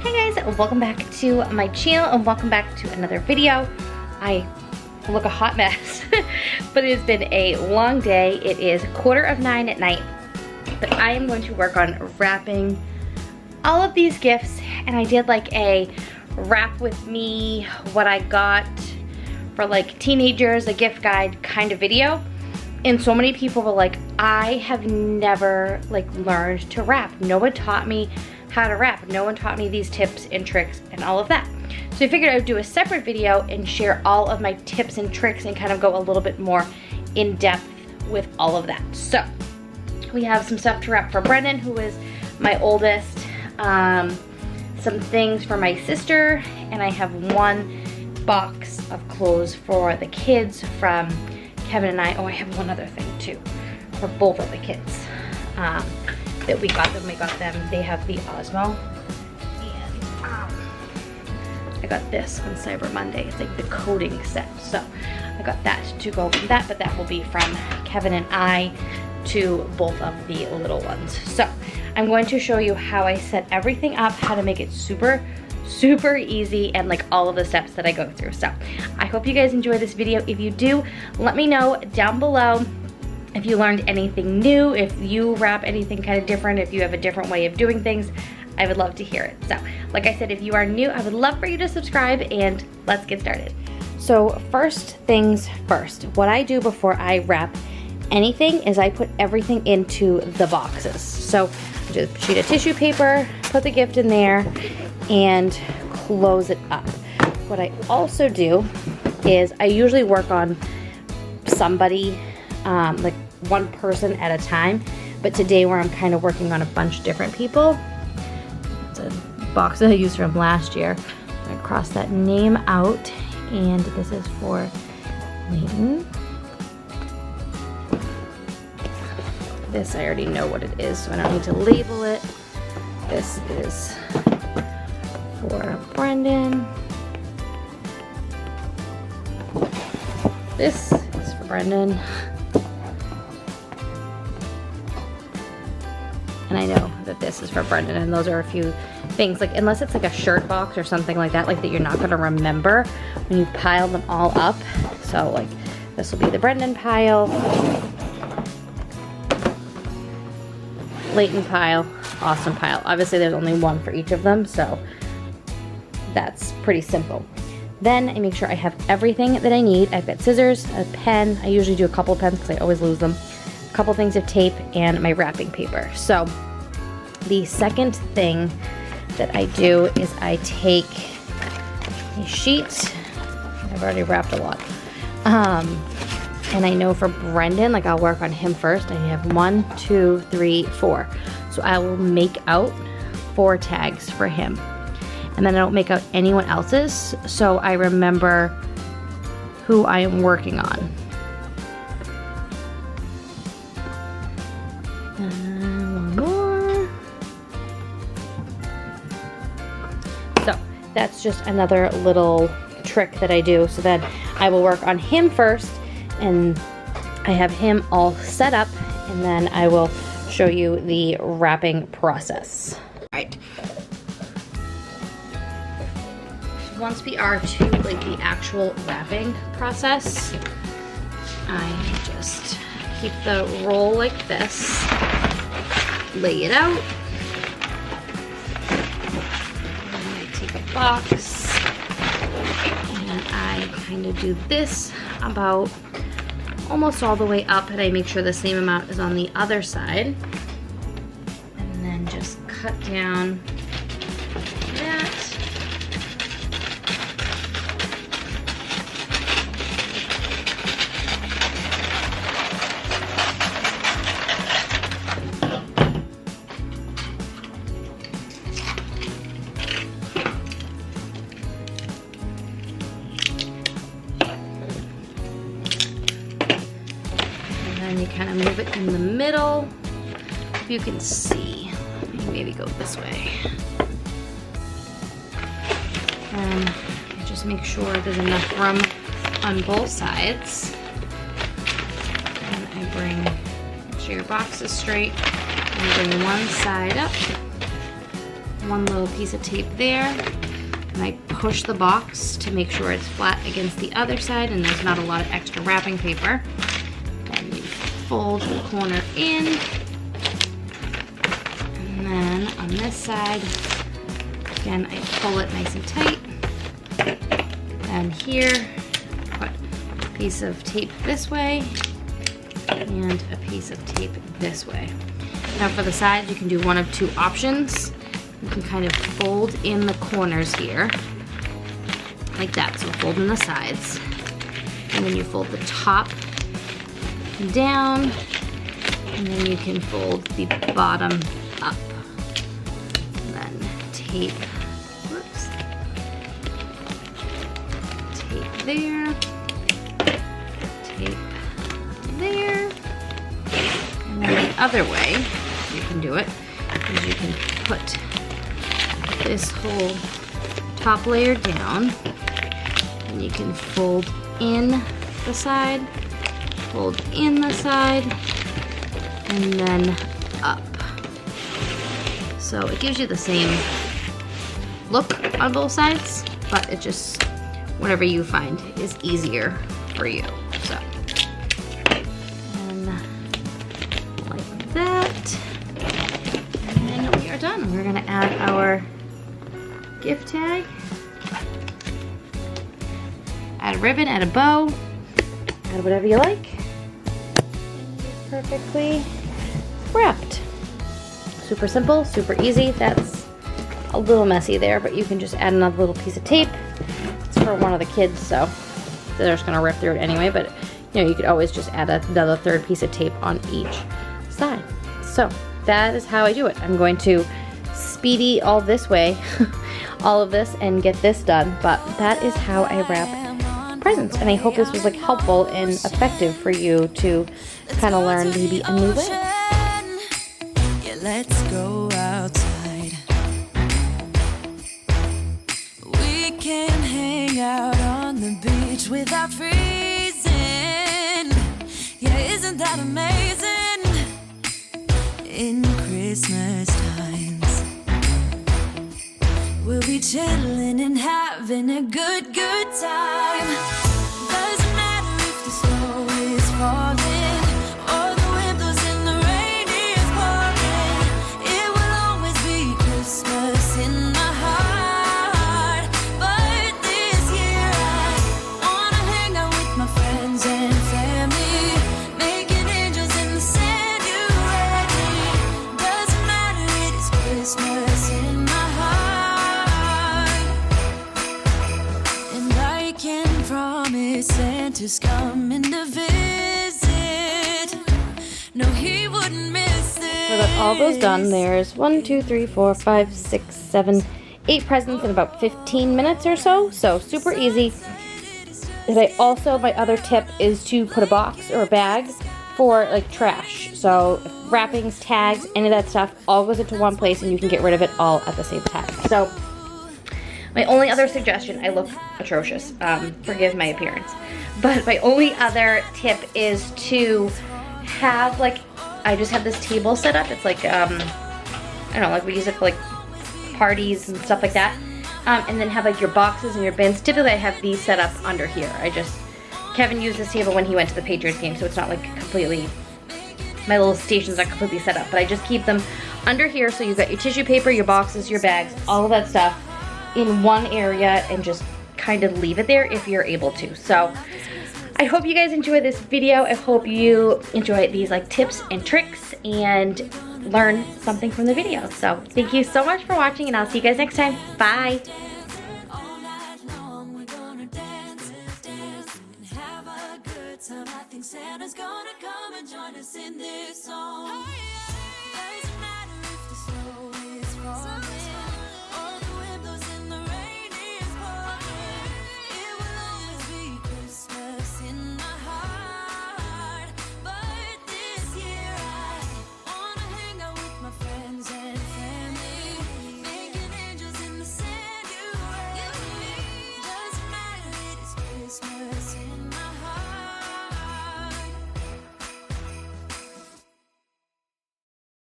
Hey guys, welcome back to my channel and welcome back to another video. I look a hot mess, but it has been a long day. It is 9:15 at night, but I am going to work on wrapping all of these gifts, and I did like a wrap with me, what I got for like teenagers, a gift guide kind of video. And so many people were like, I have never like learned to wrap. No one taught me how to wrap. No one taught me these tips and tricks and all of that. So I figured I would do a separate video and share all of my tips and tricks and kind of go a little bit more in depth with all of that. So we have some stuff to wrap for Brendan, who is my oldest, some things for my sister, and I have one box of clothes for the kids from Kevin and I. Oh, I have one other thing too for both of the kids that we got them. They have the Osmo, and I got this on Cyber Monday. It's like the coding set, so I got that to go from that, but that will be from Kevin and I to both of the little ones. So I'm going to show you how I set everything up, how to make it super easy, and like all of the steps that I go through. So I hope you guys enjoy this video. If you do, let me know down below if you learned anything new, if you wrap anything kind of different, if you have a different way of doing things. I would love to hear it. So like I said, if you are new, I would love for you to subscribe, and let's get started. So first things first, what I do before I wrap anything is I put everything into the boxes. So just a sheet of tissue paper, put the gift in there, and close it up. What I also do is I usually work on somebody, like one person at a time, but today where I'm kind of working on a bunch of different people, it's a box that I used from last year. I'm gonna cross that name out, and this is for Leighton. This I already know what it is, so I don't need to label it. This is for Brendan. This is for Brendan. And I know that this is for Brendan, and those are a few things, like unless it's like a shirt box or something like that you're not gonna remember when you pile them all up. So like this will be the Brendan pile, Leighton pile, Austin pile. Obviously there's only one for each of them, so that's pretty simple. Then I make sure I have everything that I need. I've got scissors, a pen. I usually do a couple of pens because I always lose them. A couple things of tape, and my wrapping paper. So the second thing that I do is I take a sheet. I've already wrapped a lot. And I know for Brendan, like I'll work on him first. I have 1, 2, 3, 4. So I will make out 4 tags for him. And then I don't make out anyone else's, so I remember who I am working on. One more. So that's just another little trick that I do. So then I will work on him first, and I have him all set up, and then I will show you the wrapping process. All right. Once we are to like the actual wrapping process, I just keep the roll like this, lay it out, and I take a box, and I kind of do this about almost all the way up, and I make sure the same amount is on the other side, and then just cut down that. And you kind of move it in the middle. If you can see, maybe go this way. And just make sure there's enough room on both sides. And I bring, make sure your box is straight, and bring one side up, one little piece of tape there, and I push the box to make sure it's flat against the other side and there's not a lot of extra wrapping paper. And you fold the corner in, and then on this side, again, I pull it nice and tight. And here, put a piece of tape this way and a piece of tape this way. Now for the sides, you can do one of two options. You can kind of fold in the corners here, like that, so fold in the sides. And then you fold the top down, and then you can fold the bottom up. And then tape, whoops, tape there, tape there, and then the other way you can do it is you can put this whole top layer down, and you can fold in the side, fold in the side, and then up. So it gives you the same look on both sides, but it just, whatever you find is easier for you. So, and like that, and then we are done. We're gonna add our gift tag, add a ribbon, add a bow, add whatever you like. Perfectly wrapped. Super simple, super easy. That's a little messy there, but you can just add another little piece of tape. It's for one of the kids, so they're just gonna rip through it anyway, but you know, you could always just add another third piece of tape on each side. So that is how I do it. I'm going to speedy all this way, all of this, and get this done, but that is how I wrap presents. And I hope this was like helpful and effective for you to kind of learn maybe a new way. Yeah, let's go outside. We can hang out on the beach without freezing. Yeah, isn't that amazing? In Christmas times, we'll be chilling and having a good time. Doesn't matter if the snow is falling or the wind blows and the rain is pouring. It will always be Christmas in my heart. But this year I wanna hang out with my friends and family, making angels in the sand. You ready? Doesn't matter, it is Christmas in my heart. And I can promise Santa's coming to visit. No, he wouldn't miss it. So I got all those done. There's 1, 2, 3, 4, 5, 6, 7, 8 presents in about 15 minutes or so. So super easy. And I also, my other tip is to put a box or a bag for like trash. So wrappings, tags, any of that stuff all goes into one place and you can get rid of it all at the same time. So my only other suggestion, I look atrocious, forgive my appearance, but my only other tip is to have like, I just have this table set up. It's like, I don't know, like we use it for like parties and stuff like that. And then have like your boxes and your bins. Typically I have these set up under here. Kevin used this table when he went to the Patriots game, so it's not like completely, my little stations are completely set up, but I just keep them under here, so you've got your tissue paper, your boxes, your bags, all of that stuff in one area, and just kind of leave it there if you're able to. So I hope you guys enjoy this video. I hope you enjoy these like tips and tricks and learn something from the video. So thank you so much for watching, and I'll see you guys next time. Bye.